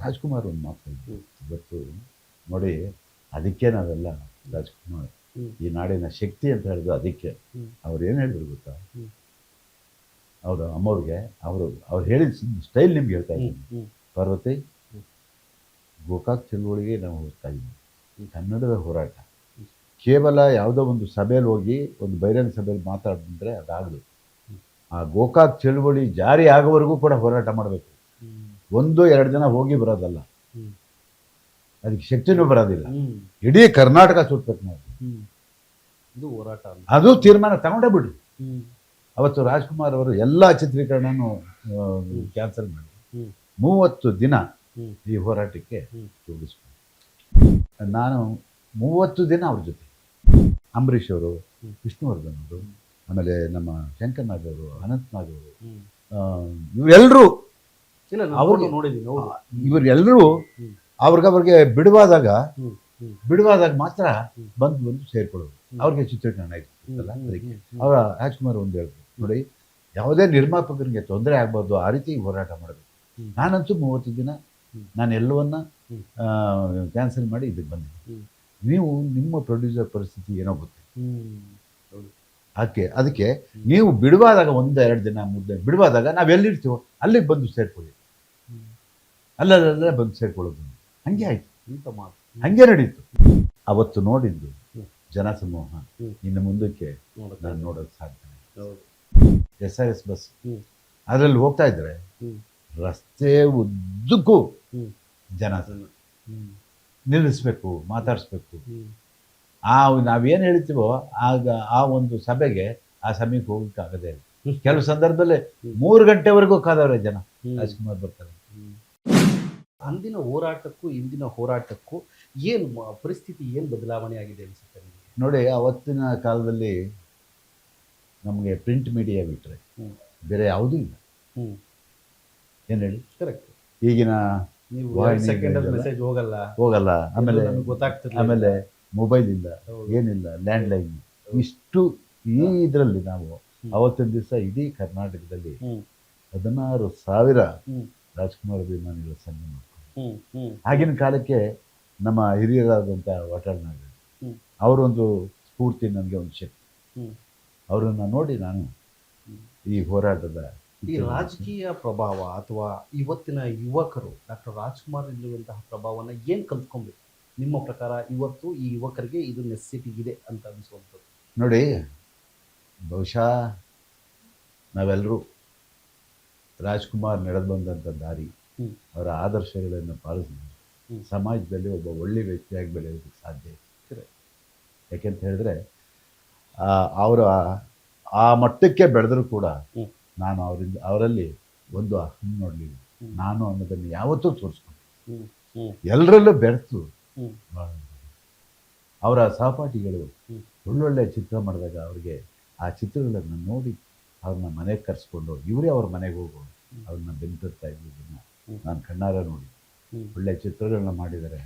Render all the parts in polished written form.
ರಾಜ್ಕುಮಾರ್ ಒಂದು ಮಾತು ಹೇಳಿದ್ರು ಇವತ್ತು ನೋಡಿ, ಅದಕ್ಕೆ ನಾವೆಲ್ಲ ರಾಜ್ಕುಮಾರ್ ಈ ನಾಡಿನ ಶಕ್ತಿ ಅಂತ ಹೇಳಿದ್ರು. ಅದಕ್ಕೆ ಅವ್ರು ಏನು ಹೇಳಿದ್ರು ಗೊತ್ತಾ, ಅವರು ಅಮ್ಮವ್ರಿಗೆ ಅವ್ರು ಹೇಳಿದ ಸ್ಟೈಲ್ ನಿಮ್ಗೆ ಹೇಳ್ತಾ ಇದ್ದೀನಿ. ಪಾರ್ವತಿ, ಗೋಕಾಕ್ ಚಳುವಳಿಗೆ ನಾವು ಹೋಗ್ತಾ ಇದ್ದೀವಿ. ಕನ್ನಡದ ಹೋರಾಟ ಕೇವಲ ಯಾವುದೋ ಒಂದು ಸಭೆಯಲ್ಲಿ ಹೋಗಿ ಒಂದು ಬಹಿರಂಗ ಸಭೆಯಲ್ಲಿ ಮಾತಾಡಿದ್ರೆ ಅದಾಗದು. ಆ ಗೋಕಾಕ್ ಚಳುವಳಿ ಜಾರಿ ಆಗೋವರೆಗೂ ಕೂಡ ಹೋರಾಟ ಮಾಡಬೇಕು. 1-2 ಜನ ಹೋಗಿ ಬರೋದಲ್ಲ, ಅದಕ್ಕೆ ಶಕ್ತಿನೂ ಬರೋದಿಲ್ಲ. ಇಡೀ ಕರ್ನಾಟಕ ಸುತ್ತಬೇಕು ನಾವು. ಇದು ಹೋರಾಟ, ಅದು ತೀರ್ಮಾನ ತಗೊಂಡೇ ಬಿಡಿ. ಅವತ್ತು ರಾಜ್ಕುಮಾರ್ ಅವರು ಎಲ್ಲ ಚಿತ್ರೀಕರಣನೂ ಕ್ಯಾನ್ಸಲ್ ಮಾಡಿ 30 ದಿನ ಈ ಹೋರಾಟಕ್ಕೆ ತೊಡಗಿಸ್ಕೊಂಡು ನಾನು 30 ದಿನ ಅವ್ರ ಜೊತೆ. ಅಂಬರೀಷ್ ಅವರು, ವಿಷ್ಣುವರ್ಧನ್ ಅವರು, ಆಮೇಲೆ ನಮ್ಮ ಶಂಕರ್ ನಾಗ್ ಅವರು, ಅನಂತ್ ನಾಗ್ ಅವರು, ಇವರೆಲ್ಲರೂ ಇವರೆಲ್ಲರೂ ಅವ್ರಿಗೆ ಬಿಡುವಾದಾಗ ಮಾತ್ರ ಬಂದು ಸೇರ್ಕೊಳ್ಳೋದು. ಅವ್ರಿಗೆ ಚಿತ್ರೀಕರಣ ಇರ್ತಲ್ಲ, ಅದಕ್ಕೆ ಅವರ ರಾಜ್ಕುಮಾರ್ ಒಂದು ಹೇಳ್ಬೋದು ನೋಡಿ, ಯಾವುದೇ ನಿರ್ಮಾಪಕರಿಗೆ ತೊಂದರೆ ಆಗ್ಬಾರ್ದು, ಆ ರೀತಿ ಹೋರಾಟ ಮಾಡಬೇಕು. ನಾನಂತೂ 30 ದಿನ ನಾನು ಎಲ್ಲವನ್ನ ಕ್ಯಾನ್ಸಲ್ ಮಾಡಿ ಇದಕ್ಕೆ ಬಂದಿದ್ದೆ. ನೀವು ನಿಮ್ಮ ಪ್ರೊಡ್ಯೂಸರ್ ಪರಿಸ್ಥಿತಿ ಏನೋ ಗೊತ್ತಿಲ್ಲ. ಅದಕ್ಕೆ ನೀವು ಬಿಡುವಾದಾಗ 1-2 ದಿನ 3 ದಿನ ಬಿಡುವಾದಾಗ ನಾವೆಲ್ಲಿರ್ತೀವೋ ಅಲ್ಲಿಗೆ ಬಂದು ಸೇರ್ಕೊಳ್ಳಿ, ಅಲ್ಲೇ ಬಂದು ಸೇರ್ಕೊಳ್ಳೋದು. ಹಂಗೆ ಆಯ್ತು, ಹಂಗೆ ನಡೀತು. ಅವತ್ತು ನೋಡಿದ್ದು ಜನಸಮೂಹ ಇನ್ನು ಮುಂದಕ್ಕೆ ನಾನು ನೋಡೋದು ಸಾಧ್ಯ. SRS ಬಸ್ ಅದರಲ್ಲಿ ಹೋಗ್ತಾ ಇದ್ರೆ ರಸ್ತೆ ಉದ್ದಕ್ಕೂ ಜನ ನಿಲ್ಲಿಸ್ಬೇಕು, ಮಾತಾಡಿಸ್ಬೇಕು. ನಾವೇನು ಹೇಳ್ತೀವೋ ಆಗ ಆ ಒಂದು ಸಭೆಗೆ ಆ ಸಮಯಕ್ಕೆ ಹೋಗಕ್ಕೆ ಆಗದೇ ಇಲ್ಲ. ಕೆಲವು ಸಂದರ್ಭದಲ್ಲಿ 3 ಗಂಟೆವರೆಗೂ ಕಾದವ್ರೆ ಜನ, ರಾಜ್ಕುಮಾರ್ ಬರ್ತಾರೆ. ಅಂದಿನ ಹೋರಾಟಕ್ಕೂ ಇಂದಿನ ಹೋರಾಟಕ್ಕೂ ಏನು ಪರಿಸ್ಥಿತಿ, ಏನು ಬದಲಾವಣೆ ಆಗಿದೆ ಅನ್ಸುತ್ತೆ ನಿಮಗೆ? ನೋಡಿ, ಅವತ್ತಿನ ಕಾಲದಲ್ಲಿ ನಮಗೆ ಪ್ರಿಂಟ್ ಮೀಡಿಯಾ ಬಿಟ್ಟರೆ ಬೇರೆ ಯಾವುದೂ ಇಲ್ಲ. ಏನು ಹೇಳಿ, ಕರೆಕ್ಟ್. ಈಗಿನ ಮೆಸೇಜ್ ಹೋಗಲ್ಲ, ಆಮೇಲೆ ಮೊಬೈಲ್ ಇಲ್ಲ, ಏನಿಲ್ಲ, ಲ್ಯಾಂಡ್ಲೈನ್. ಇಷ್ಟು ಈ ಇದರಲ್ಲಿ ನಾವು ಅವತ್ತಿನ ದಿವಸ ಇಡೀ ಕರ್ನಾಟಕದಲ್ಲಿ 16,000 ರಾಜ್ಕುಮಾರ್ ಅಭಿಮಾನಿಗಳ ಸಂಘ ಮಾಡ್ಕೊಂಡು, ಆಗಿನ ಕಾಲಕ್ಕೆ ನಮ್ಮ ಹಿರಿಯರಾದಂಥ ವಾಟಾಳ್ ನಾಗರಾಜ್ ಅವರೊಂದು ಸ್ಫೂರ್ತಿ, ನನಗೆ ಒಂದು ಶಕ್ತಿ. ಅವರನ್ನು ನೋಡಿ ನಾನು ಈ ಹೋರಾಟದ ಈ ರಾಜಕೀಯ ಪ್ರಭಾವ ಅಥವಾ ಇವತ್ತಿನ ಯುವಕರು ಡಾಕ್ಟರ್ ರಾಜ್ಕುಮಾರ್ ಇರುವಂತಹ ಪ್ರಭಾವನ ಏನು ಕಲ್ತ್ಕೊಬೇಕು ನಿಮ್ಮ ಪ್ರಕಾರ? ಇವತ್ತು ಈ ಯುವಕರಿಗೆ ಇದು ನೆಸೆಸಿಟಿ ಇದೆ ಅಂತ ಅನಿಸುವಂಥದ್ದು. ನೋಡಿ, ಬಹುಶಃ ನಾವೆಲ್ಲರೂ ರಾಜ್ಕುಮಾರ್ ನಡೆದು ಬಂದಂಥ ದಾರಿ, ಅವರ ಆದರ್ಶಗಳನ್ನು ಪಾಲಿಸಿದ್ರೆ ಸಮಾಜದಲ್ಲಿ ಒಬ್ಬ ಒಳ್ಳೆ ವ್ಯಕ್ತಿಯಾಗಿ ಬೆಳೆಯೋದಕ್ಕೆ ಸಾಧ್ಯ ಇದೆ. ಯಾಕೆಂತ ಹೇಳಿದ್ರೆ ಅವರ ಆ ಮಟ್ಟಕ್ಕೆ ಬೆಳೆದರೂ ಕೂಡ ನಾನು ಅವರಲ್ಲಿ ಒಂದು ಅಹಂ ನೋಡಲಿಲ್ಲ. ನಾನು ಅನ್ನೋದನ್ನು ಯಾವತ್ತೂ ತೋರಿಸ್ಕೊಂಡು ಎಲ್ಲರಲ್ಲೂ ಬೆರೆತು ಅವರ ಸಹಪಾಠಿಗಳು ಒಳ್ಳೊಳ್ಳೆ ಚಿತ್ರ ಮಾಡಿದಾಗ ಅವ್ರಿಗೆ ಆ ಚಿತ್ರಗಳನ್ನು ನೋಡಿ ಅವ್ರನ್ನ ಮನೆಗೆ ಕರೆಸ್ಕೊಂಡು ಇವರೇ ಅವ್ರ ಮನೆಗೆ ಹೋಗೋ ಅವ್ರನ್ನ ಬೆಂತರ್ತಾ ಇದ್ದದನ್ನು ನಾನು ಕಣ್ಣಾರ ನೋಡಿ. ಒಳ್ಳೆ ಚಿತ್ರಗಳನ್ನ ಮಾಡಿದ್ದಾರೆ.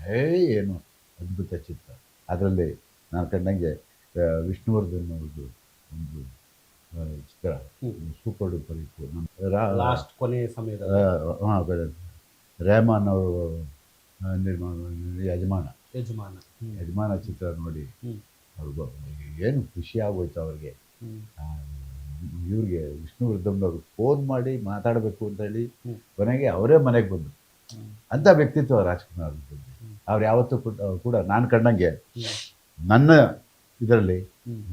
ಏನು ಅದ್ಭುತ ಚಿತ್ರ. ಅದರಲ್ಲಿ ನಾನು ಕಂಡಂಗೆ ವಿಷ್ಣುವರ್ಧನ್ ಅವ್ರದ್ದು ಒಂದು ಚಿತ್ರ ಸೂಪರ್ ಡೂಪರ್ ಇತ್ತು. ಲಾಸ್ಟ್ ಕೊನೆಯ ಸಮಯದ ರೆಹಮಾನ್ ಅವರು ನಿರ್ಮಾಣ ಯಜಮಾನ ಚಿತ್ರ ನೋಡಿ ಅವ್ರಿಗೆ ಏನು ಖುಷಿ ಆಗೋಯ್ತು. ಅವ್ರಿಗೆ ಇವ್ರಿಗೆ ವಿಷ್ಣುವರ್ಧನ್ ಅವ್ರಿಗೆ ಫೋನ್ ಮಾಡಿ ಮಾತಾಡಬೇಕು ಅಂತ ಹೇಳಿ ಕೊನೆಗೆ ಅವರೇ ಮನೆಗೆ ಬಂದರು. ಅಂಥ ವ್ಯಕ್ತಿತ್ವ ರಾಜ್ಕುಮಾರ್. ಅವ್ರು ಯಾವತ್ತೂ ಕೂಡ ನಾನು ಕಂಡಂಗೆ ನನ್ನ ಇದರಲ್ಲಿ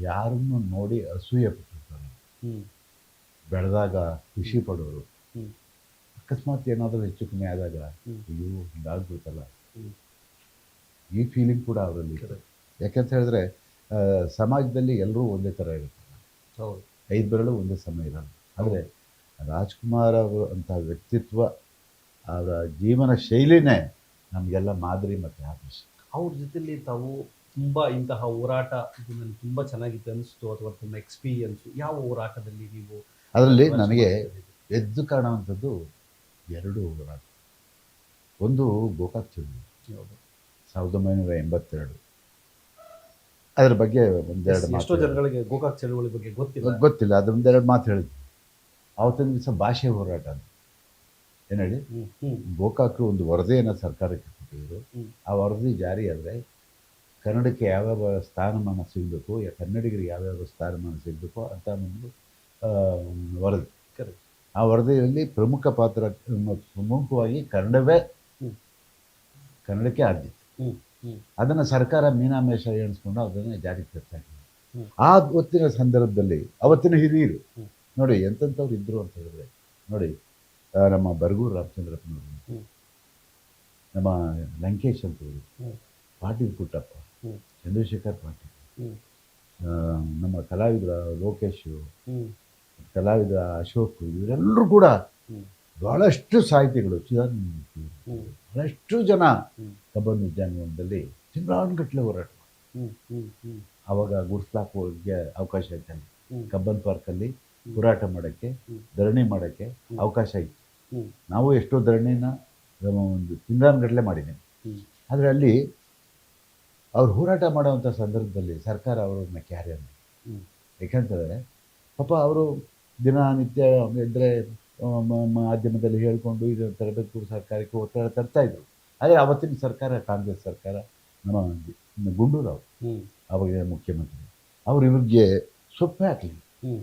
ಯಾರನ್ನು ನೋಡಿ ಅಸೂಯೆ ಪಟ್ಟಿರ್ತಾರೆ, ಬೆಳೆದಾಗ ಖುಷಿ ಪಡೋರು. ಅಕಸ್ಮಾತ್ ಏನಾದರೂ ಹೆಚ್ಚು ಕಮ್ಮಿ ಆದಾಗ ಅಯ್ಯೋ ಹಿಂಗಾಗ್ಬಿಡ್ತಲ್ಲ, ಈ ಫೀಲಿಂಗ್ ಕೂಡ ಅವರಲ್ಲಿ ಇದೆ. ಯಾಕೆಂತ ಹೇಳಿದ್ರೆ ಸಮಾಜದಲ್ಲಿ ಎಲ್ಲರೂ ಒಂದೇ ಥರ ಇರುತ್ತಲ್ಲ, 5 ಬೆರಳು ಒಂದೇ ಸಮಯ ಇರಲ್ಲ. ಆದರೆ ರಾಜ್ಕುಮಾರ್ ಅವರು ಅಂಥ ವ್ಯಕ್ತಿತ್ವ, ಅವರ ಜೀವನ ಶೈಲಿನೇ ನಮಗೆಲ್ಲ ಮಾದರಿ ಮತ್ತು ಆದರ್ಶ. ಅವ್ರ ಜೊತೆಲಿ ತಾವು ತುಂಬ ಇಂತಹ ಹೋರಾಟ ಇದು ನನಗೆ ತುಂಬ ಚೆನ್ನಾಗಿತ್ತು ಅನಿಸ್ತು ಅಥವಾ ತುಂಬ ಎಕ್ಸ್ಪೀರಿಯನ್ಸು ಯಾವ ಹೋರಾಟದಲ್ಲಿ ನೀವು? ಅದರಲ್ಲಿ ನನಗೆ ಎದ್ದು ಕಾಣುವಂಥದ್ದು 2 ಹೋರಾಟ. ಒಂದು ಗೋಕಾಕ್ ಚಳುವಳಿ 1982. ಅದರ ಬಗ್ಗೆ ಒಂದೆರಡು ಮಾತು. ಎಷ್ಟೋ ಜನಗಳಿಗೆ ಗೋಕಾಕ್ ಚಳುವಳಿ ಬಗ್ಗೆ ಗೊತ್ತಿಲ್ಲ. ಅದೊಂದೆರಡು ಮಾತು ಹೇಳಿದ್ವಿ. ಆವತ್ತಿನ ದಿವಸ ಭಾಷೆ ಹೋರಾಟ ಅಂತ. ಏನು ಹೇಳಿ, ಹ್ಮ್ ಹ್ಮ್ ಗೋಕಾಕರು ಒಂದು ವರದಿಯನ್ನು ಸರ್ಕಾರಕ್ಕೆ ಕೊಟ್ಟಿದ್ದರು. ಹ್ಮ್. ಆ ವರದಿ ಜಾರಿ ಆದರೆ ಕನ್ನಡಕ್ಕೆ ಯಾವ್ಯಾವ ಸ್ಥಾನಮಾನ ಸಿಗಬೇಕು, ಕನ್ನಡಿಗರಿಗೆ ಯಾವ್ಯಾವ ಸ್ಥಾನಮಾನ ಸಿಗಬೇಕು ಅಂತ ಒಂದು ಆ, ವರದಿ. ಕರೆಕ್ಟ್. ಆ ವರದಿಯಲ್ಲಿ ಪ್ರಮುಖ ಪಾತ್ರ, ಪ್ರಮುಖವಾಗಿ ಕನ್ನಡವೇ, ಹ್ಮ್ ಕನ್ನಡಕ್ಕೆ ಆದ್ಯತೆ. ಹ್ಮ್ ಹ್ಮ್ ಅದನ್ನು ಸರ್ಕಾರ ಮೀನಾಮೇಷ ಎಣಿಸ್ಕೊಂಡು ಅದನ್ನು ಜಾರಿಗೆ ತರ್ತಾ ಇದೆ. ಹ್ಮ್. ಆ ಹೊತ್ತಿನ ಸಂದರ್ಭದಲ್ಲಿ ಅವತ್ತಿನ ಹಿರಿಯರು ಹ್ಮ್. ನೋಡಿ ಎಂತೆಂಥವ್ರು ಇದ್ದರು ಅಂತ ಹೇಳಿದ್ರೆ, ನೋಡಿ ನಮ್ಮ ಬರಗೂರು ರಾಮಚಂದ್ರಪ್ಪನವರು, ಹ್ಮ್. ನಮ್ಮ ಲಂಕೇಶ್ ಅಂತವರು, ಹ್ಮ್. ಪಾಟೀಲ್ ಪುಟ್ಟಪ್ಪ, ಹ್ಮ್. ಚಂದ್ರಶೇಖರ್ ಪಾಟೀಲ್, ಹ್ಮ್. ನಮ್ಮ ಕಲಾವಿದರ ಲೋಕೇಶು, ಹ್ಮ್. ಕಲಾವಿದ ಅಶೋಕ್, ಇವರೆಲ್ಲರೂ ಕೂಡ ಹ್ಮ್. ಬಹಳಷ್ಟು ಸಾಹಿತಿಗಳು, ಚಿದಾನಂದ, ಹ್ಮ್. ಬಹಳಷ್ಟು ಜನ ಹ್ಮ್. ಕಬ್ಬನ್ ಉದ್ಯಾನವನದಲ್ಲಿ ತಿಂಗಳಾನುಗಟ್ಟಲೆ ಹೋರಾಟ ಮಾಡಿ. ಹ್ಮ್ ಹ್ಮ್ ಹ್ಮ್ ಆವಾಗ ಗುಡ್ಸ್ಲಾಕ್ ಹೋಗಿ ಅವಕಾಶ ಇತ್ತಲ್ಲ, ಹ್ಮ್. ಕಬ್ಬನ್ ಪಾರ್ಕಲ್ಲಿ ಹೋರಾಟ ಮಾಡೋಕ್ಕೆ, ಹ್ಮ್. ಧರಣಿ ಮಾಡೋಕ್ಕೆ ಅವಕಾಶ ಇತ್ತು. ಹ್ಮ್. ನಾವು ಎಷ್ಟೋ ಧರಣಿನ ಒಂದು ತಿಂಗಳಾನುಗಟ್ಟಲೆ ಮಾಡಿದ್ದೀವಿ. ಹ್ಮ್. ಆದರೆ ಅಲ್ಲಿ ಅವ್ರು ಹೋರಾಟ ಮಾಡೋವಂಥ ಸಂದರ್ಭದಲ್ಲಿ ಸರ್ಕಾರ ಅವರನ್ನ ಕ್ಯಾರಿ ಮಾಡಿ. ಹ್ಮ್. ಯಾಕೆಂತಂದರೆ ಪಾಪ ಅವರು ದಿನನಿತ್ಯ ಇದ್ದರೆ ಮಾಧ್ಯಮದಲ್ಲಿ ಹೇಳ್ಕೊಂಡು ಇದು ತರಬೇಕು, ಸರ್ಕಾರಕ್ಕೆ ಒತ್ತಡ ತರ್ತಾಯಿದ್ರು. ಆದರೆ ಅವತ್ತಿನ ಸರ್ಕಾರ, ಕಾಂಗ್ರೆಸ್ ಸರ್ಕಾರ, ನಮ್ಮ ಗುಂಡೂರಾವ್ ಹ್ಮ್. ಆವಾಗ ಮುಖ್ಯಮಂತ್ರಿ, ಅವರು ಇವ್ರಿಗೆ ಸೊಪ್ಪೆ ಹಾಕಲಿ. ಹ್ಮ್.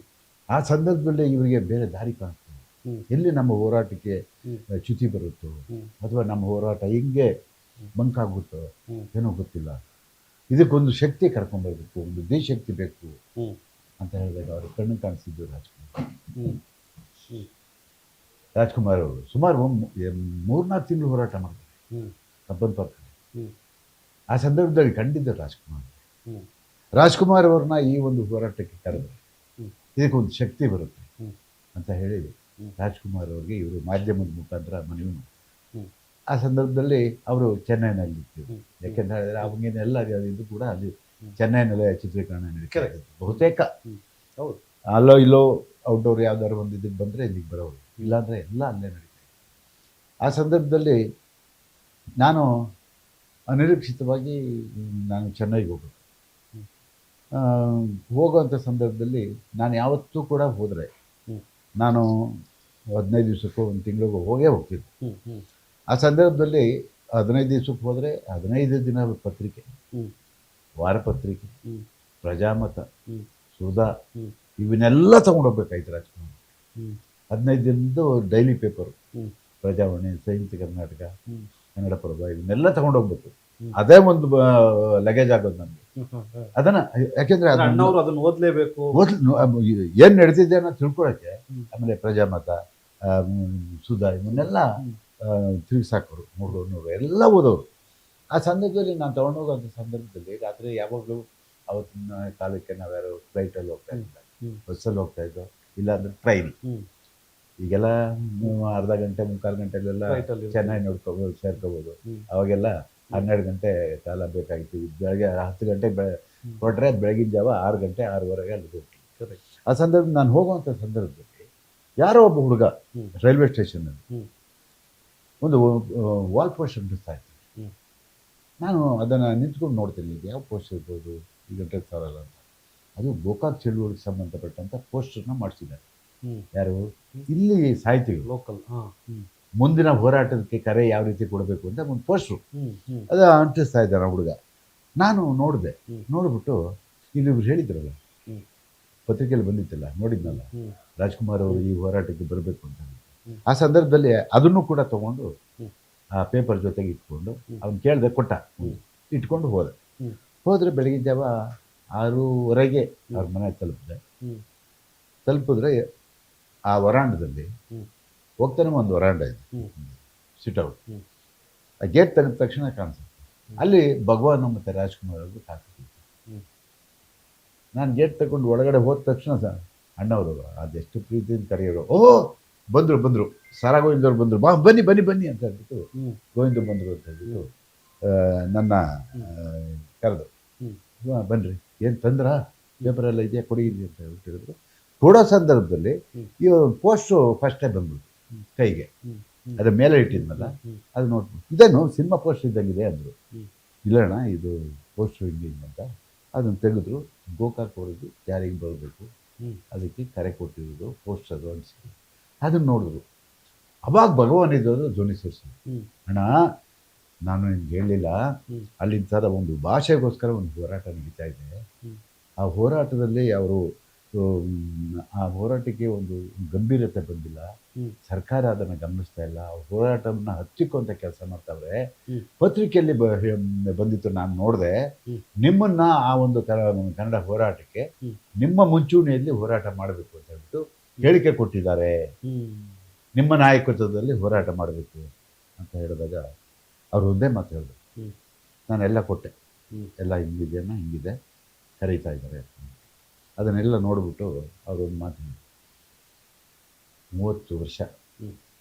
ಆ ಸಂದರ್ಭದಲ್ಲಿ ಇವರಿಗೆ ಬೇರೆ ದಾರಿ ಕಾಣಿಸ್ತದೆ. ಹ್ಮ್. ಎಲ್ಲಿ ನಮ್ಮ ಹೋರಾಟಕ್ಕೆ ಹ್ಮ್. ಚ್ಯುತಿ ಬರುತ್ತೋ, ಹ್ಮ್. ಅಥವಾ ನಮ್ಮ ಹೋರಾಟ ಹಿಂಗೆ ಬಂಕಾಗುತ್ತೋ ಹ್ಮ್. ಏನೋ ಗೊತ್ತಿಲ್ಲ, ಇದಕ್ಕೊಂದು ಶಕ್ತಿ ಕರ್ಕೊಂಬರ್ಬೇಕು, ಒಂದು ದೇಶಕ್ತಿ ಬೇಕು ಹ್ಮ್. ಅಂತ ಹೇಳಿದಾಗ ಅವರು ಕಣ್ಣು ಕಾಣಿಸಿದ್ದು ರಾಜ್ಕುಮಾರ್. ಹ್ಮ್. ಹ್ಮ್. ರಾಜ್ಕುಮಾರ್ ಅವರು ಸುಮಾರು 3-4 ತಿಂಗಳು ಹೋರಾಟ ಮಾಡ್ತಾರೆ ಹ್ಮ್. ಕಬ್ಬನ್ ಪಾರ್ಕಲ್ಲಿ. ಹ್ಮ್. ಆ ಸಂದರ್ಭದಲ್ಲಿ ಕಂಡಿದ್ದರು ರಾಜ್ಕುಮಾರ್. ಹ್ಮ್. ರಾಜ್ಕುಮಾರ್ ಅವ್ರನ್ನ ಈ ಒಂದು ಹೋರಾಟಕ್ಕೆ ಕರೆದ್ರೆ ಹ್ಮ್. ಇದಕ್ಕೊಂದು ಶಕ್ತಿ ಬರುತ್ತೆ ಹ್ಮ್. ಅಂತ ಹೇಳಿ ಹ್ಮ್. ರಾಜ್ಕುಮಾರ್ ಅವ್ರಿಗೆ ಇವರು ಮಾಧ್ಯಮದ ಮುಖಾಂತರ ಮನವಿ ಮಾಡಿ. ಹ್ಮ್. ಆ ಸಂದರ್ಭದಲ್ಲಿ ಅವರು ಚೆನ್ನೈನಲ್ಲಿತ್ತು. ಹ್ಮ್. ಯಾಕೆಂತ ಹೇಳಿದ್ರೆ ಅವಾಗೇನೆಲ್ಲ ಇದು ಕೂಡ ಅಲ್ಲಿ ಹ್ಮ್. ಚೆನ್ನೈನಲ್ಲೇ ಚಿತ್ರೀಕರಣ ನಡೀತಾ Correct. ಇತ್ತು ಬಹುತೇಕ. ಹ್ಮ್. ಹೌದು. ಅಲ್ಲೋ ಇಲ್ಲೋ ಔಟ್ಡೋರ್ ಯಾವ್ದಾದ್ರು ಒಂದು ಇದಕ್ಕೆ ಬಂದರೆ ಇಲ್ಲಿಗೆ ಬರೋರು, ಇಲ್ಲಾಂದರೆ ಎಲ್ಲ ಅಲ್ಲೇ ನಡೀತಾ ಇತ್ತು. ಆ ಸಂದರ್ಭದಲ್ಲಿ ನಾನು ಅನಿರೀಕ್ಷಿತವಾಗಿ ನಾನು ಚೆನ್ನೈಗೆ ಹೋಗ್ಬೇಕು. ಹೋಗೋವಂಥ ಸಂದರ್ಭದಲ್ಲಿ ನಾನು ಯಾವತ್ತೂ ಕೂಡ ಹೋದರೆ ಹ್ಮ್. ನಾನು 15 ದಿವಸಕ್ಕೋ ಒಂದು ತಿಂಗಳಿಗೋ ಹೋಗೇ ಹೋಗ್ತಿದ್ದೆ. ಹ್ಮ್. ಹ್ಮ್. ಆ ಸಂದರ್ಭದಲ್ಲಿ 15 ದಿವಸಕ್ಕೆ ಹೋದರೆ 15 ದಿನ ಪತ್ರಿಕೆ, ಹ್ಮ್. ವಾರಪತ್ರಿಕೆ, ಹ್ಮ್. ಪ್ರಜಾಮತ, ಹ್ಮ್. ಸುಧಾ, ಹ್ಮ್. ಇವನ್ನೆಲ್ಲ ತೊಗೊಂಡೋಗ್ಬೇಕಾಯ್ತು ರಾಜ್ಕುಮಾರ್. ಹ್ಮ್. 15 ದಿನದ್ದು ಡೈಲಿ ಪೇಪರು, ಹ್ಮ್. ಪ್ರಜಾವಾಣಿ, ಸಂಯುಕ್ತ ಕರ್ನಾಟಕ, ಹ್ಮ್. ಕನ್ನಡಪ್ರಭ, ಇವನ್ನೆಲ್ಲ ತೊಗೊಂಡೋಗ್ಬೇಕು. ಹ್ಮ್. ಅದೇ ಒಂದು ಲಗೇಜ್ ಆಗೋದು ನನಗೆ. ಅದನ್ನು ಯಾಕೆಂದರೆ ಅಣ್ಣವ್ರು ಅದನ್ನ ಓದ್ಲೇಬೇಕು. ಏನು ನಡೆದಿದೆ ಅನ್ನೋ ತಿಳ್ಕೊಳಕ್ಕೆ. ಹ್ಮ್. ಆಮೇಲೆ ಪ್ರಜಾಮತ, ಸುಧಾ, ಇವನ್ನೆಲ್ಲ ತಿರುಗಿಸಾಕೋರು 300 ಎಲ್ಲ ಓದೋರು. ಆ ಸಂದರ್ಭದಲ್ಲಿ ನಾನು ತೊಗೊಂಡೋಗೋಂಥ ಸಂದರ್ಭದಲ್ಲಿ ರಾತ್ರಿ ಯಾವಾಗಲೂ ಅವತ್ತಿನ ಕಾಲಕ್ಕೆ ನಾವ್ಯಾರು ಫ್ಲೈಟಲ್ಲಿ ಹೋಗ್ತಾ ಇದ್ದಿಲ್ಲ, ಹ್ಮ್. ಬಸ್ಸಲ್ಲಿ ಹೋಗ್ತಾ ಇದ್ದೋ, ಇಲ್ಲಾಂದ್ರೆ ಟ್ರೈನ್. ಹ್ಮ್. ಈಗೆಲ್ಲ ಅರ್ಧ ಗಂಟೆ 3/4 ಗಂಟೆಲೆಲ್ಲ Flight ಅಲ್ಲಿ ಚೆನ್ನೈ ನೋಡ್ಕೋಬೋದು, ಸೇರ್ಕೋಬೋದು. ಹ್ಮ್. ಅವಾಗೆಲ್ಲ 12 ಗಂಟೆ ಕಾಲ ಬೇಕಾಗಿತ್ತು. ಬೆಳಗ್ಗೆ 10 ಗಂಟೆಗೆ ಹ್ಮ್. ಹೊರಟ್ರೆ ಬೆಳಗಿನ ಜಾವ 6 ಗಂಟೆ 6:15 ಅಲ್ಲಿ ಹೋಗ್ತೀವಿ. Correct. ಆ ಸಂದರ್ಭ ನಾನು ಹೋಗುವಂಥ ಸಂದರ್ಭದಲ್ಲಿ ಯಾರೋ ಒಬ್ಬ ಹುಡುಗ ಹ್ಮ್. ರೈಲ್ವೆ ಸ್ಟೇಷನ್ನಲ್ಲಿ ಹ್ಮ್. ಒಂದು ವಾಲ್ ಪೋಸ್ಟ್ ಅಂಟಿಸ್ತಾ ಇತ್ತು. ಹ್ಮ್. ನಾನು ಅದನ್ನು ನಿಂತ್ಕೊಂಡು ನೋಡ್ತೀನಿ, ಇದು ಯಾವ ಪೋಸ್ಟ್ ಇರ್ಬೋದು, ಈಗ ಸಾರಲ್ಲ ಅಂತ. ಅದು ಗೋಕಾಕ್ ಚಳುವಳಿಗೆ ಸಂಬಂಧಪಟ್ಟಂಥ ಪೋಸ್ಟರ್ನ ಮಾಡಿಸಿದ್ದಾರೆ. ಹ್ಮ್. ಯಾರು ಇಲ್ಲಿ ಸಾಹಿತಿಗಳು. ಲೋಕಲ್. ಹಾ. ಹ್ಮ್. ಮುಂದಿನ ಹೋರಾಟಕ್ಕೆ ಕರೆ ಯಾವ ರೀತಿ ಕೊಡಬೇಕು ಅಂತ ಒಂದು ಪೋಸ್ಟ್ರು ಹ್ಮ್. ಹ್ಮ್. ಅದು ಅಂಟಿಸ್ತಾ ಇದ್ದಾನೆ ಹುಡುಗ. ನಾನು ನೋಡಿದೆ. ಹ್ಮ್. ನೋಡಿಬಿಟ್ಟು ಇಲ್ಲಿ ಇವ್ರು ಹೇಳಿದ್ರಲ್ಲ, ಹ್ಮ್. ಪತ್ರಿಕೆಯಲ್ಲಿ ಬಂದಿತ್ತಲ್ಲ, ನೋಡಿದ್ನಲ್ಲ, ಹ್ಮ್. ರಾಜ್ಕುಮಾರ್ ಅವರು ಈ ಹೋರಾಟಕ್ಕೆ ಬರಬೇಕು ಅಂತ. ಹ್ಮ್. ಆ ಸಂದರ್ಭದಲ್ಲಿ ಅದನ್ನು ಕೂಡ ತೊಗೊಂಡು ಹ್ಮ್. ಆ ಪೇಪರ್ ಜೊತೆಗೆ ಇಟ್ಕೊಂಡು ಹ್ಮ್. ಅವ್ನು ಕೇಳಿದೆ, ಕೊಟ್ಟ, ಹ್ಮ್. ಇಟ್ಕೊಂಡು ಹೋದೆ. ಹ್ಮ್. ಹೋದರೆ ಬೆಳಗಿನ ಜಾವ 6:30 ಅವ್ರ ಮನೆ ತಲುಪಿದೆ. ಹ್ಮ್. ತಲುಪಿದ್ರೆ ಆ ವರಾಂಡದಲ್ಲಿ ಹ್ಮ್. ಹೋಗ್ತಾನೆ ಒಂದು ವರಾಂಡ ಇದೆ, ಹ್ಮ್. ಸಿಟ್ಔಟ್. ಹ್ಮ್. ಆ ಗೇಟ್ ತೆಗೆದ ತಕ್ಷಣ ಕಾಣಿಸುತ್ತೆ ಅಲ್ಲಿ ಭಗವಾನ್ ಮತ್ತು ರಾಜ್ಕುಮಾರ್ ಅವರು ಕಾಕಿರ್ತಾರೆ. ಹ್ಮ್. ನಾನು ಗೇಟ್ ತಗೊಂಡು ಒಳಗಡೆ ಹೋದ ತಕ್ಷಣ ಅಣ್ಣವರು ಅದೆಷ್ಟು ಪ್ರೀತಿಯಿಂದ ಕರೆಯೋರು, ಓ ಬಂದರು ಸಾರಾ ಗೋವಿಂದವ್ರು ಬಂದರು, ಬನ್ನಿ ಅಂತ ಹೇಳ್ಬಿಟ್ಟು, ಹ್ಮ್. ಗೋವಿಂದ ಬಂದರು ಅಂತ ಹೇಳ್ಬಿಟ್ಟು ನನ್ನ ಕರೆದು, ಬನ್ನಿರಿ, ಏನು ತಂದ್ರ, ಪೇಪರೆಲ್ಲ ಇದೆಯಾ, ಕೊಡಿ ಇಲ್ಲಿ ಅಂತ ಹೇಳ್ಬಿಟ್ಟು ಹೇಳಿದ್ರು. ಕೊಡೋ ಸಂದರ್ಭದಲ್ಲಿ ಈ ಪೋಸ್ಟು ಫಸ್ಟೇ ಬಂದ್ಬಿಡ್ತು ಕೈಗೆ. ಅದ್ರ ಮೇಲೆ ಇಟ್ಟಿದ್ನಲ್ಲ, ಅದು ನೋಡ್ಬಿಟ್ಟು, ಇದೇನು ಸಿನಿಮಾ ಪೋಸ್ಟ್ ಇದ್ದಂಗಿದೆ ಅಂದರು. ಇಲ್ಲಣ್ಣ, ಇದು ಪೋಸ್ಟು ಹಿಂಗೆ ಅಂತ ಅದನ್ನು ತೆಗೆದ್ರು. ಗೋಕಾಕ್ ಅವರಿಗೆ ಜಾರಿಗೆ ಬರಬೇಕು, ಅದಕ್ಕೆ ಕರೆ ಕೊಟ್ಟಿರೋದು ಪೋಸ್ಟರು ಅನಿಸಿದ್ರು. ಅದನ್ನು ನೋಡಿದ್ರು. ಅವಾಗ ಭಗವಾನ್ ಇದ್ದೋದು ಧ್ವನಿ ಸೇರಿಸಿ, ಹ್ಮ್ ಅಣ್ಣ ನಾನು ನಿಮ್ಗೆ ಹೇಳಲಿಲ್ಲ, ಹ್ಮ್ ಅಲ್ಲಿ ಥರ ಒಂದು ಭಾಷೆಗೋಸ್ಕರ ಒಂದು ಹೋರಾಟ ನಡೀತಾ ಇದೆ. ಹ್ಮ್ ಆ ಹೋರಾಟದಲ್ಲಿ ಅವರು ಆ ಹೋರಾಟಕ್ಕೆ ಒಂದು ಗಂಭೀರತೆ ಬಂದಿಲ್ಲ, ಹ್ಮ್ ಸರ್ಕಾರ ಅದನ್ನು ಗಮನಿಸ್ತಾ ಇಲ್ಲ, ಆ ಹೋರಾಟವನ್ನು ಹಚ್ಚಿಕೊಂತ ಕೆಲಸ ಮಾಡ್ತಾವ್ರೆ. ಹ್ಮ್ ಪತ್ರಿಕೆಯಲ್ಲಿ ಬಂದಿತ್ತು, ನಾನು ನೋಡಿದೆ, ಹ್ಮ್ ನಿಮ್ಮನ್ನ ಆ ಒಂದು ಕನ್ನಡ ಹೋರಾಟಕ್ಕೆ ಹ್ಮ್ ನಿಮ್ಮ ಮುಂಚೂಣಿಯಲ್ಲಿ ಹೋರಾಟ ಮಾಡಬೇಕು ಅಂತ ಹೇಳ್ಬಿಟ್ಟು ಹೇಳಿಕೆ ಕೊಟ್ಟಿದ್ದಾರೆ, ಹ್ಮ್ ನಿಮ್ಮ ನಾಯಕತ್ವದಲ್ಲಿ ಹೋರಾಟ ಮಾಡಬೇಕು ಅಂತ ಹೇಳಿದಾಗ ಅವ್ರು ಒಂದೇ ಮಾತು ಹೇಳಿದ್ರು, ಹ್ಮ್ ನಾನೆಲ್ಲ ಕೊಟ್ಟೆ, ಹ್ಮ್ ಎಲ್ಲ ಹಿಂಗಿದೆಯನ್ನ ಹಿಂಗಿದೆ, ಕರೀತಾ ಇದ್ದಾರೆ. ಅದನ್ನೆಲ್ಲ ನೋಡಿಬಿಟ್ಟು ಅವರು ಒಂದು ಮಾತು ಹೇಳಿದ್ರು, 30 ವರ್ಷ ಹ್ಮ್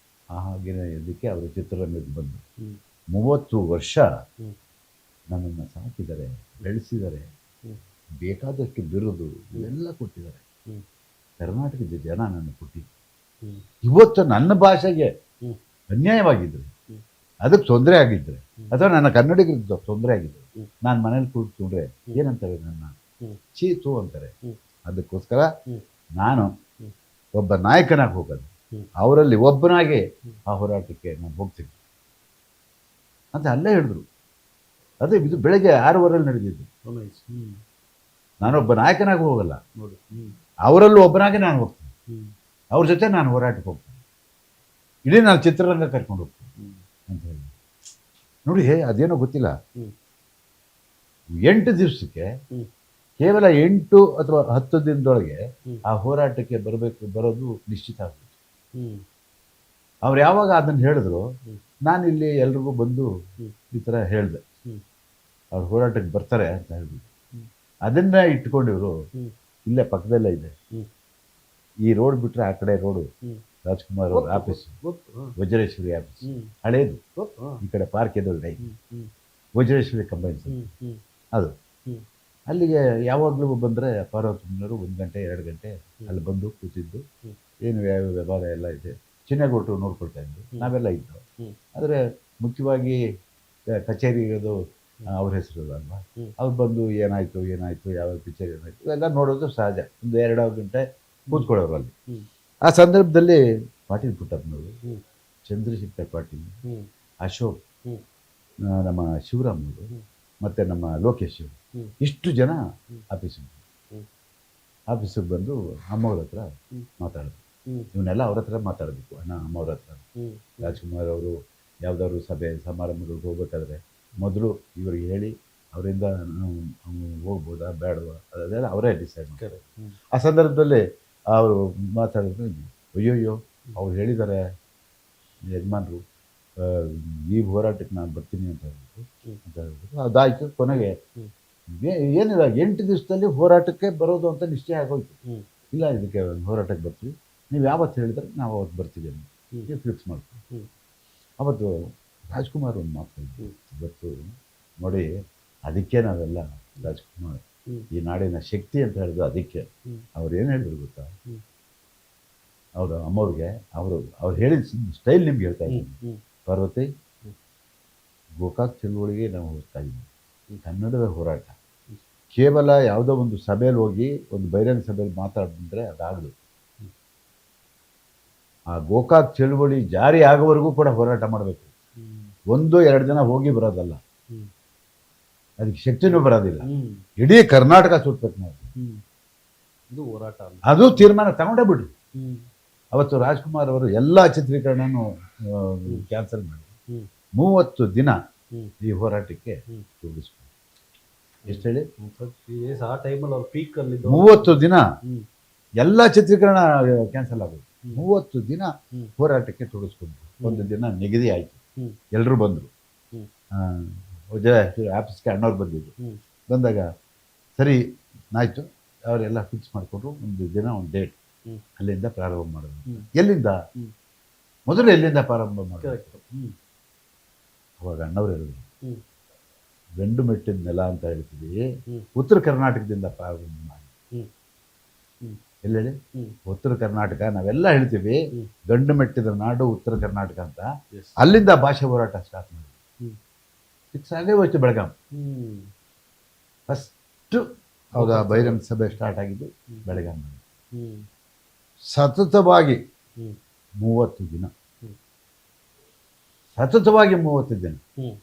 ಆಗಿನ ಇದಕ್ಕೆ ಅವರು ಚಿತ್ರರಂಗಕ್ಕೆ ಬಂದು ಹ್ಮ್ 30 ವರ್ಷ ಹ್ಮ್ ನನ್ನನ್ನು ಸಾಕಿದ್ದಾರೆ, ಬೆಳೆಸಿದ್ದಾರೆ, ಹ್ಮ್ ಬೇಕಾದಷ್ಟು ಬಿರುದು ಇವೆಲ್ಲ ಕೊಟ್ಟಿದ್ದಾರೆ. ಹ್ಮ್ ಕರ್ನಾಟಕದ ಜನ ನನ್ನ ಕೊಟ್ಟಿದ್ದು. ಹ್ಮ್ ಇವತ್ತು ನನ್ನ ಭಾಷೆಗೆ ಹ್ಮ್ ಅನ್ಯಾಯವಾಗಿದ್ದರೆ, ಹ್ಮ್ ಅದಕ್ಕೆ ತೊಂದರೆ ಆಗಿದ್ದರೆ, ಹ್ಮ್ ಅಥವಾ ನನ್ನ ಕನ್ನಡಿಗರಿಗೆ ತೊಂದರೆ ಆಗಿದ್ದರೆ, ಹ್ಮ್ ನಾನು ಮನೇಲಿ ಕೂತ್ಕೊಂಡ್ರೆ ಏನಂತಾರೆ, ನನ್ನ ಹ್ಮ್ ಚೀತು ಅಂತಾರೆ. ಹ್ಮ್ ಅದಕ್ಕೋಸ್ಕರ ಹ್ಮ್ ನಾನು ಹ್ಮ್ ಒಬ್ಬ ನಾಯಕನಾಗಿ ಹೋಗೋದು, ಹ್ಮ್ ಅವರಲ್ಲಿ ಒಬ್ಬನಾಗಿ ಆ ಹೋರಾಟಕ್ಕೆ ನಾನು ಹೋಗ್ತೀನಿ ಅಂತ ಅಲ್ಲೇ ಹೇಳಿದ್ರು. ಅದೇ ಇದು ಬೆಳಗ್ಗೆ 6:15 ನಡೆದಿದ್ದು. ಹ್ಮ್ ನಾನೊಬ್ಬ ನಾಯಕನಾಗಿ ಹೋಗಲ್ಲ, ನೋಡಿ ಹ್ಮ್ ಅವರಲ್ಲೂ ಒಬ್ಬನಾಗಿ ನಾನು ಹೋಗ್ತೀನಿ, ಹ್ಮ್ ಅವ್ರ ಜೊತೆ ನಾನು ಹೋರಾಟಕ್ಕೆ ಹೋಗ್ತೀನಿ, ಇಡೀ ನಾನು ಚಿತ್ರರಂಗ ಕರ್ಕೊಂಡು ಹೋಗ್ತೀನಿ ಹ್ಮ್ ಅಂತ ಹೇಳಿ. ನೋಡಿ, ಅದೇನೋ ಗೊತ್ತಿಲ್ಲ, ಹ್ಮ್ 8 ದಿವಸಕ್ಕೆ ಹ್ಮ್ ಕೇವಲ 8 ಅಥವಾ 10 ದಿನದೊಳಗೆ ಹ್ಮ್ ಆ ಹೋರಾಟಕ್ಕೆ ಬರೋದು ನಿಶ್ಚಿತ ಆಗುತ್ತೆ. ಹ್ಮ್ ಅವ್ರು ಯಾವಾಗ ಅದನ್ನು ಹೇಳಿದ್ರು, ಹ್ಮ್ ನಾನಿಲ್ಲಿ ಎಲ್ರಿಗೂ ಬಂದು ಹ್ಮ್ ಈ ಥರ ಹೇಳಿದೆ, ಹ್ಮ್ ಅವ್ರು ಹೋರಾಟಕ್ಕೆ ಬರ್ತಾರೆ ಅಂತ ಹೇಳ್ಬಿಟ್ಟು. ಹ್ಮ್ ಅದನ್ನ ಇಟ್ಕೊಂಡಿವರು ಹ್ಮ್ ಇಲ್ಲೇ ಪಕ್ಕದಲ್ಲೇ ಇದೆ, ಹ್ಮ್ ಈ ರೋಡ್ ಬಿಟ್ಟರೆ ಆ ಕಡೆ ರೋಡು ಹ್ಮ್ ರಾಜ್ಕುಮಾರ್ ಅವ್ರ ಆಫೀಸ್, ಗೊತ್ತು ಹಾ ವಜ್ರೇಶ್ವರಿ ಆಫೀಸ್ ಹ್ಮ್ ಹಳೇದು, ಗೊತ್ತು ಹಾ ಈ ಕಡೆ ಪಾರ್ಕ್ ಎದುರುಗಡೆ ಹ್ಮ್ ಹ್ಮ್ ವಜ್ರೇಶ್ವರಿ ಕಂಬೈನ್ಸ್ ಹ್ಮ್ ಹ್ಮ್ ಅದು. ಹ್ಮ್ ಅಲ್ಲಿಗೆ ಯಾವಾಗಲೂ ಬಂದರೆ ಪಾರ್ವತಮ್ಮನವರು 1 ಗಂಟೆ 2 ಗಂಟೆ ಅಲ್ಲಿ ಬಂದು ಕೂತಿದ್ದು, ಹ್ಮ್ ಏನು ಯಾವ ವ್ಯವಹಾರ ಎಲ್ಲ ಇದೆ, ಚಿನ್ನಗೊಟ್ಟು ನೋಡ್ಕೊಳ್ತಾ ಇದ್ದು, ನಾವೆಲ್ಲ ಇದ್ದವು. ಹ್ಮ್ ಆದರೆ ಮುಖ್ಯವಾಗಿ ಕಚೇರಿ ಇರೋದು ಅವ್ರ ಹೆಸರು ಅಲ್ವಾ, ಹ್ಮ್ ಅವ್ರು ಬಂದು ಏನಾಯಿತು ಯಾವ ಪಿಕ್ಚರ್ ಏನಾಯಿತು ಇವೆಲ್ಲ ನೋಡೋದು ಸಹಜ. ಒಂದು 2 ಗಂಟೆ ಕೂತ್ಕೊಳ್ಳೋರು ಅಲ್ಲಿ. ಹ್ಮ್ ಆ ಸಂದರ್ಭದಲ್ಲಿ ಪಾಟೀಲ್ ಪುಟ್ಟಪ್ಪನವರು, ಹ್ಮ್ ಚಂದ್ರಶೇಖರ್ ಪಾಟೀಲ್, ಹ್ಮ್ ಅಶೋಕ್, ಹ್ಮ್ ನಮ್ಮ ಶಿವರಾಮವರು, ಹ್ಮ್ ಮತ್ತು ನಮ್ಮ ಲೋಕೇಶ್, ಹ್ಮ್ ಇಷ್ಟು ಜನ ಹ್ಮ್ ಆಫೀಸಿಗೆ ಹ್ಮ್ ಬಂದು ಅಮ್ಮವ್ರ ಹತ್ರ ಹ್ಮ್ ಮಾತಾಡೋದು. ಹ್ಮ್ ಇವನ್ನೆಲ್ಲ ಅವ್ರ ಹತ್ರ ಮಾತಾಡಬೇಕು, ಅಣ್ಣ ಅಮ್ಮವ್ರ ಹತ್ರ. ಹ್ಮ್ ರಾಜ್ಕುಮಾರ್ ಅವರು ಯಾವುದಾದ್ರು ಸಭೆ ಸಮಾರಂಭಗಳಿಗೆ ಹೋಗ್ಬೇಕಾದ್ರೆ ಮೊದಲು ಇವ್ರಿಗೆ ಹೇಳಿ ಅವರಿಂದ ಹೋಗ್ಬೋದಾ ಬೇಡವಾ ಅದೆಲ್ಲ ಅವರೇ ಡಿಸೈಡ್ ಮಾಡ್ತಾರೆ. ಕರೆಕ್ಟ್ ಹ್ಮ್ ಆ ಸಂದರ್ಭದಲ್ಲಿ ಅವರು ಮಾತಾಡಿದ್ರು, ಅಯ್ಯೋಯ್ಯೋ ಅವ್ರು ಹೇಳಿದ್ದಾರೆ ಯಜಮಾನ್ರು, ಈ ಹೋರಾಟಕ್ಕೆ ನಾನು ಬರ್ತೀನಿ ಅಂತ ಹೇಳ್ಬಿಟ್ಟು ಅಂತ ಹೇಳಿದ್ರು. ಅದಾಯಿತು. ಕೊನೆಗೆ ಹ್ಮ್ ಏನಿಲ್ಲ, 8 ದಿವಸದಲ್ಲಿ ಹೋರಾಟಕ್ಕೆ ಬರೋದು ಅಂತ ನಿಶ್ಚಯ ಆಗೋಯ್ತು. ಹ್ಮ್ ಇಲ್ಲ, ಇದಕ್ಕೆ ಹೋರಾಟಕ್ಕೆ ಬರ್ತೀವಿ, ನೀವು ಯಾವತ್ತು ಹೇಳಿದ್ರೆ ನಾವು ಅವತ್ತು ಬರ್ತೀವಿ ಅಂತ ಹ್ಮ್ ನೀವು ಫಿಕ್ಸ್ ಮಾಡ್ತೀವಿ. ಹ್ಮ್ ಅವತ್ತು ರಾಜ್ಕುಮಾರ್ ಒಂದು ಮಾತು ಹೇಳಿದ್ರು, ಹ್ಮ್ ಇವತ್ತು ನೋಡಿ, ಅದಕ್ಕೆ ನಾವೆಲ್ಲ ರಾಜ್ಕುಮಾರ್ ಹ್ಮ್ ಈ ನಾಡಿನ ಶಕ್ತಿ ಅಂತ ಹೇಳಿದ್ರು. ಅದಕ್ಕೆ ಹ್ಮ್ ಅವ್ರು ಏನು ಹೇಳಿದ್ರು ಗೊತ್ತಾ, ಹ್ಮ್ ಅವರು ಅಮ್ಮವ್ರಿಗೆ ಅವ್ರು ಹೇಳಿದ ಸ್ಟೈಲ್ ನಿಮ್ಗೆ ಹೇಳ್ತಾ ಹ್ಮ್ ಇದ್ದೀನಿ. ಹ್ಮ್ ಪಾರ್ವತಿ, ಹ್ಮ್ ಗೋಕಾಕ್ ಚಳುವಳಿಗೆ ನಾವು ಹೋಗ್ತಾ ಇದ್ದೀವಿ, ಹ್ಮ್ ಕನ್ನಡದ ಹೋರಾಟ. ಹ್ಮ್ ಕೇವಲ ಯಾವುದೋ ಒಂದು ಸಭೆಯಲ್ಲಿ ಹೋಗಿ ಒಂದು ಬಹಿರಂಗ ಸಭೆಯಲ್ಲಿ ಮಾತಾಡಿದ್ರೆ ಅದಾಗದು. ಹ್ಮ್ ಆ ಗೋಕಾಕ್ ಚಳುವಳಿ ಜಾರಿ ಆಗೋವರೆಗೂ ಕೂಡ ಹೋರಾಟ ಮಾಡಬೇಕು. ಹ್ಮ್ 1-2 ಜನ ಹೋಗಿ ಬರೋದಲ್ಲ, ಹ್ಮ್ ಅದಕ್ಕೆ ಶಕ್ತಿನೂ ಬರೋದಿಲ್ಲ. ಹ್ಮ್ ಇಡೀ ಕರ್ನಾಟಕ ಸುತ್ತಬೇಕು ನಾವು. ಹ್ಮ್ ಇದು ಹೋರಾಟ ಅಲ್ಲ. ಅದು ತೀರ್ಮಾನ ತಗೊಂಡೇ ಬಿಡ್ರಿ. ಹ್ಮ್ ಅವತ್ತು ರಾಜ್ಕುಮಾರ್ ಅವರು ಎಲ್ಲ ಚಿತ್ರೀಕರಣನೂ ಕ್ಯಾನ್ಸಲ್ ಮಾಡಿ ಹ್ಮ್ 30 ದಿನ ಹ್ಮ್ ಈ ಹೋರಾಟಕ್ಕೆ ಹ್ಮ್ ತೊಡಗಿಸ್ಕೊಂಡು, ಎಷ್ಟು ಹೇಳಿ, ಆ ಟೈಮಲ್ಲಿ ಅವ್ರು ಪೀಕ್ ಅಲ್ಲಿ 30 ದಿನ ಹ್ಮ್ ಎಲ್ಲ ಚಿತ್ರೀಕರಣ ಕ್ಯಾನ್ಸಲ್ ಆಗೋದು. ಹ್ಮ್ 30 ದಿನ ಹ್ಮ್ ಹೋರಾಟಕ್ಕೆ ತೊಡಗಿಸ್ಕೊಂಡ್ರು. ಒಂದು ದಿನ ನಿಗದಿ ಆಯಿತು, ಹ್ಮ್ ಎಲ್ಲರೂ ಬಂದರು. ಹ್ಮ್ ಆಫೀಸ್ಗೆ ಅಣ್ಣವ್ರು ಬಂದಿದ್ರು. ಹ್ಮ್ ಬಂದಾಗ ಸರಿ ಆಯಿತು, ಅವರೆಲ್ಲ ಫಿಕ್ಸ್ ಮಾಡಿಕೊಂಡ್ರು. ಒಂದು ದಿನ ಒಂದು ಡೇಟ್, ಹ್ಮ್ ಅಲ್ಲಿಂದ ಪ್ರಾರಂಭ ಮಾಡೋದು. ಹ್ಮ್ ಎಲ್ಲಿಂದ ಹ್ಮ್ ಮೊದಲು ಎಲ್ಲಿಂದ ಪ್ರಾರಂಭ ಮಾಡೋದು? ಕರೆಕ್ಟ್ ಹ್ಮ್ ಅವಾಗ ಅಣ್ಣವ್ರು ಹೇಳಿದ್ರು, ಹ್ಮ್ ಗಂಡು ಮೆಟ್ಟಿದ ನೆಲ ಅಂತ ಹೇಳ್ತೀವಿ, ಹ್ಮ್ ಉತ್ತರ ಕರ್ನಾಟಕದಿಂದ ಪ್ರಾರಂಭ ಮಾಡಿ. ಹ್ಮ್ ಹ್ಮ್ ಎಲ್ಲೇಳಿ, ಹ್ಮ್ ಉತ್ತರ ಕರ್ನಾಟಕ ನಾವೆಲ್ಲ ಹೇಳ್ತೀವಿ, ಹ್ಮ್ ಗಂಡು ಮೆಟ್ಟಿದ ನಾಡು ಉತ್ತರ ಕರ್ನಾಟಕ ಅಂತ. ಎಸ್ ಅಲ್ಲಿಂದ ಭಾಷೆ ಹೋರಾಟ ಸ್ಟಾರ್ಟ್ ಮಾಡಿ ಹ್ಮ್ ಫಿಕ್ಸ್ ಆಗೇ ಹೋಯ್ತು. ಬೆಳಗಾಂ ಹ್ಮ್ ಫಸ್ಟು ಹೌದಾ ಬಹಿರಂಗ ಸಭೆ ಸ್ಟಾರ್ಟ್ ಆಗಿದ್ದು ಬೆಳಗಾಂ. ಹ್ಮ್ ಸತತವಾಗಿ ಹ್ಮ್ 30 ದಿನ ಹ್ಮ್ ಸತತವಾಗಿ 30 ದಿನ. ಹ್ಮ್.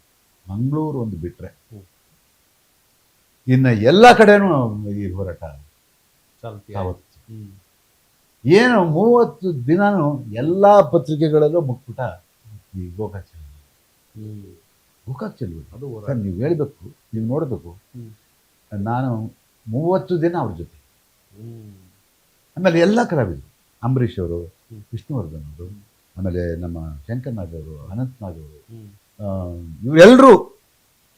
ಮಂಗಳೂರು ಒಂದು ಬಿಟ್ಟರೆ ಹ್ಮ್. ಇನ್ನು ಎಲ್ಲ ಕಡೆನೂ ಈ ಹೋರಾಟ ಚಾಲ್ತಿ ಸಾವತ್ತು. ಹ್ಮ್. ಏನು 30 ದಿನನೂ ಎಲ್ಲ ಪತ್ರಿಕೆಗಳಲ್ಲೂ ಮುಕ್ಬಿಟ್ಟ ಈ ಗೋಕಾಕ್ ಚಳವಳಿ. ಹ್ಮ್. ಗೋಕಾಕ್ ಚಳವಳಿ ಅದು ಹೋರಾಟ. ಸರ್, ನೀವು ಹೇಳಬೇಕು, ನೀವು ನೋಡಬೇಕು. ಹ್ಮ್. ನಾನು 30 ದಿನ ಅವ್ರ ಜೊತೆ. ಹ್ಮ್. ಆಮೇಲೆ ಎಲ್ಲ ಕಲಾವಿದರು, ಅಂಬರೀಷ್ ಅವರು, ಹ್ಮ್. ವಿಷ್ಣುವರ್ಧನ್ ಅವರು, ಆಮೇಲೆ ನಮ್ಮ ಶಂಕರ್ ನಾಗ್ ಅವರು, ಅನಂತ್ ನಾಗ್ ಅವರು, ಹ್ಮ್. ಇವರೆಲ್ಲರೂ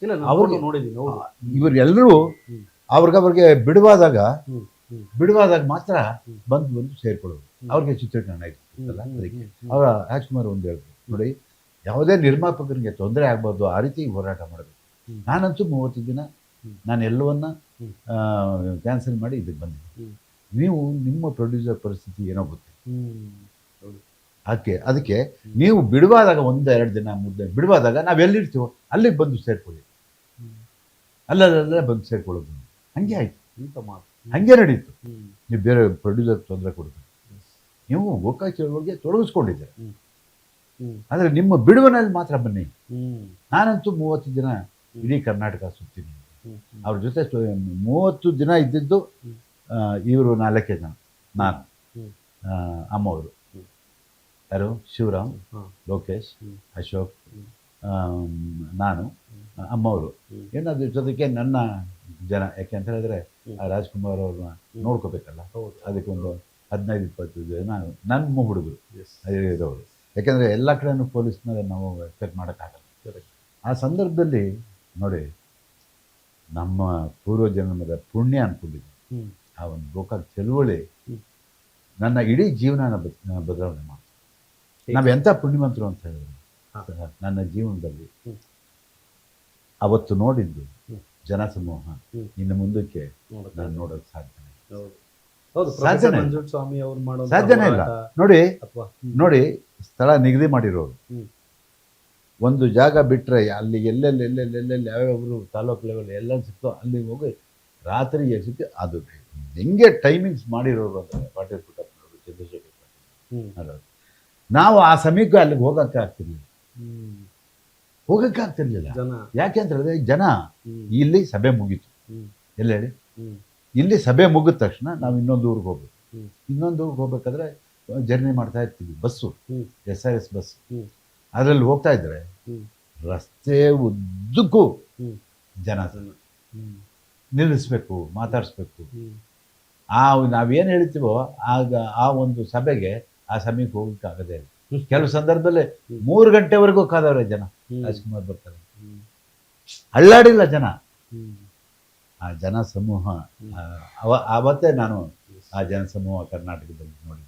ಇಲ್ಲ, ನಾನು ಅವ್ರಿಗೆ- ನೋಡಿದ್ದೀನಿ. ಹೌದು. ಇವರೆಲ್ಲರೂ ಹ್ಮ್. ಅವ್ರಿಗೆ ಬಿಡುವಾದಾಗ ಹ್ಮ್. ಹ್ಮ್. ಬಿಡುವಾದಾಗ ಮಾತ್ರ ಹ್ಮ್. ಬಂದು ಸೇರ್ಕೊಳ್ಳೋದು. ಹ್ಮ್. ಅವ್ರಿಗೆ ಚಿತ್ರೀಕರಣ ಇರ್ತಲ್ಲ, ಹ್ಮ್. ಅದಕ್ಕೆ ಹ್ಮ್. ಅವರ ರಾಜ್ಕುಮಾರ್ ಒಂದು ಹೇಳಿದ್ರು, ನೋಡಿ ಯಾವುದೇ ನಿರ್ಮಾಪಕರಿಗೆ ತೊಂದರೆ ಆಗ್ಬಾರ್ದು, ಆ ರೀತಿ ಹೋರಾಟ ಮಾಡಬೇಕು. ಹ್ಮ್. ನಾನಂತೂ 30 ದಿನ ಹ್ಮ್. ನಾನು ಎಲ್ಲವನ್ನ ಹ್ಮ್. ಕ್ಯಾನ್ಸಲ್ ಮಾಡಿ ಇದಕ್ಕೆ ಬಂದಿದ್ದೆ. ಹ್ಮ್. ನೀವು ನಿಮ್ಮ ಪ್ರೊಡ್ಯೂಸರ್ ಪರಿಸ್ಥಿತಿ ಏನೋ ಗೊತ್ತಿಲ್ಲ. ಹ್ಮ್. ಹೌದು. ಅದಕ್ಕೆ ನೀವು ಬಿಡುವಾದಾಗ 1-2 ದಿನ 3 ದಿನ ಬಿಡುವಾದಾಗ ನಾವೆಲ್ಲಿರ್ತೀವೋ ಅಲ್ಲಿಗೆ ಬಂದು ಸೇರ್ಕೊಳ್ಳಿ, ಹ್ಮ್. ಅಲ್ಲಲ್ಲೇ ಬಂದು ಸೇರ್ಕೊಳ್ಳೋದು. ಹಂಗೆ ಆಯ್ತು, ಇಂಥ ಮಾತು. ಹಂಗೆ ನಡೀತು. ಹ್ಮ್. ನೀವು ಬೇರೆ ಪ್ರೊಡ್ಯೂಸರ್ ತೊಂದರೆ ಕೊಡಬೇಕು. ನೀವು ಗೋಕಾಕ್ ಚಳವಳಿಗೆ ತೊಡಗಿಸ್ಕೊಂಡಿದ್ದೀರ, ಹ್ಮ್. ಹ್ಮ್. ಆದರೆ ನಿಮ್ಮ ಬಿಡುವಿನಲ್ಲಿ ಮಾತ್ರ ಬನ್ನಿ. ಹ್ಮ್. ನಾನಂತೂ 30 ದಿನ ಇಡೀ ಕರ್ನಾಟಕ ಸುತ್ತೀನಿ. ಹ್ಮ್. ಅವ್ರ ಜೊತೆ 30 ದಿನ ಇದ್ದಿದ್ದು ಇವರು 4 ಜನ. ನಾನು, ಹ್ಮ್. ಅಮ್ಮವರು, ಹ್ಮ್. ಯಾರು, ಶಿವರಾಮ್, ಹಾ. ಲೋಕೇಶ್, ಹ್ಮ್. ಅಶೋಕ್, ಹ್ಮ್. ನಾನು, ಅಮ್ಮವರು. ಹ್ಮ್. ಏನಾದ್ರ ಜೊತೆಗೆ ನನ್ನ ಜನ, ಯಾಕೆ ಅಂತ ಹೇಳಿದ್ರೆ ಹ್ಮ್. ಆ ರಾಜ್ಕುಮಾರ್ ಅವ್ರನ್ನ ನೋಡ್ಕೋಬೇಕಲ್ಲ, ಹೌದು. ಅದಕ್ಕೆ ಒಂದು 15-20 ಜನ ನಮ್ಮ ಹುಡುಗರು Yes. ಇರೋರು. ಯಾಕೆಂದರೆ ಎಲ್ಲ ಕಡೆನೂ ಪೊಲೀಸ್ನ ನಾವು ಎಕ್ಸ್ಪೆಕ್ಟ್ ಮಾಡೋಕ್ಕಾಗಲ್ಲ. Correct. ಆ ಸಂದರ್ಭದಲ್ಲಿ ನೋಡಿ, ನಮ್ಮ ಪೂರ್ವಜನ್ಮದ ಪುಣ್ಯ ಅನ್ಕೊಂಡಿದ್ದೆ. ಹ್ಮ್. ಆ ಒಂದು ಗೋಕಾಕ್ ಚಳುವಳಿ ಹ್ಮ್. ನನ್ನ ಇಡೀ ಜೀವನನ ಬದಲಾವಣೆ ಮಾಡಿ. ನಾವು ಎಂಥ ಪುಣ್ಯವಂತರು ಅಂತ ಹೇಳಿದ್ರೆ, ಹಾ. ನನ್ನ ಜೀವನದಲ್ಲಿ ಹ್ಮ್. ಅವತ್ತು ನೋಡಿದ್ದು ಹ್ಮ್. ಜನಸಮೂಹ ಹ್ಮ್. ಇನ್ನು ಮುಂದಕ್ಕೆ ನೋಡುತ್ತೆ. ನಾನು ನೋಡೋಕ್ಕೆ ಸಾಧ್ಯನೇ ಇಲ್ಲ. ಹೌದು. ಹೌದು. ಸಾಧ್ಯನೇ ಪ್ರೊಫೆಸರ್ ಇಲ್ಲ. ಮಂಜುಳ್ ಸ್ವಾಮಿ ಅವ್ರು ಮಾಡೋ ಸಾಧ್ಯನೇ ಇಲ್ಲ. ನೋಡಿ ಅಥವಾ ನೋಡಿ ಸ್ಥಳ ನಿಗದಿ ಮಾಡಿರೋರು. ಹ್ಮ್. ಒಂದು ಜಾಗ ಬಿಟ್ಟರೆ ಅಲ್ಲಿ ಎಲ್ಲೆಲ್ಲಿ ಯಾವ್ಯಾವರು ತಾಲೂಕು ಲೆವೆಲ್ ಎಲ್ಲ ಸಿಕ್ತೋ ಅಲ್ಲಿ ಹೋಗಿ ರಾತ್ರಿ ಎಸಿಟ್ಟು ಅದು ಹೆಂಗೆ ಟೈಮಿಂಗ್ಸ್ ಮಾಡಿರೋರು ಅಂದರೆ ಪಾಟೀಲ್ ಪುಟ್ಟಪ್ಪನವರು, ಚಂದ್ರಶೇಖರ್ ಹ್ಮ್. ಪಾಟೀಲ್. ನಾವು ಆ ಸಮಯಕ್ಕೆ ಅಲ್ಲಿಗೆ ಹೋಗೋಕ್ಕೆ ಆಗ್ತಿರ್ಲಿಲ್ಲ, ಹ್ಮ್. ಹೋಗೋಕ್ಕೆ ಆಗ್ತಿರ್ಲಿಲ್ಲ. ಜನ. ಯಾಕೆ ಅಂತ ಹೇಳಿದ್ರೆ ಜನ ಹ್ಮ್. ಇಲ್ಲಿ ಸಭೆ ಮುಗೀತು, ಹ್ಮ್. ಎಲ್ಲ ಹೇಳಿ, ಹ್ಮ್. ಇಲ್ಲಿ ಸಭೆ ಮುಗಿದ ತಕ್ಷಣ ನಾವು ಇನ್ನೊಂದು ಊರಿಗೆ ಹೋಗ್ಬೇಕು. ಹ್ಮ್. ಇನ್ನೊಂದು ಊರಿಗೆ ಹೋಗ್ಬೇಕಾದ್ರೆ ಜರ್ನಿ ಮಾಡ್ತಾ ಇರ್ತೀವಿ, bus, hmm. SRS bus. Hmm. ಅದರಲ್ಲಿ ಹೋಗ್ತಾ ಇದ್ರೆ ಹ್ಮ್. ರಸ್ತೆ ಉದ್ದಕ್ಕೂ ಹ್ಮ್. ಜನ ಜನ. ಹ್ಮ್. ನಿಲ್ಲಿಸ್ಬೇಕು, ಮಾತಾಡಿಸ್ಬೇಕು. ಹ್ಮ್. ನಾವೇನು ಹೇಳ್ತೀವೋ ಆಗ ಆ ಒಂದು ಸಭೆಗೆ ಆ ಸಮಯಕ್ಕೆ ಹೋಗಕ್ಕೆ ಆಗದೇ ಇಲ್ಲ. ಕೆಲವು ಸಂದರ್ಭದಲ್ಲಿ 3 ಗಂಟೆವರೆಗೂ ಕಾದವ್ರೆ ಜನ. ಹ್ಮ್. ರಾಜ್ಕುಮಾರ್ ಬರ್ತಾರೆ, ಹ್ಮ್. ಅಳ್ಳಾಡಿಲ್ಲ ಜನ. ಹ್ಮ್. ಆ ಜನ ಸಮೂಹ, ಅವತ್ತೇ ನಾನು ಆ ಜನ ಸಮೂಹ ಕರ್ನಾಟಕದಲ್ಲಿ ನೋಡಿದ್ದೆ.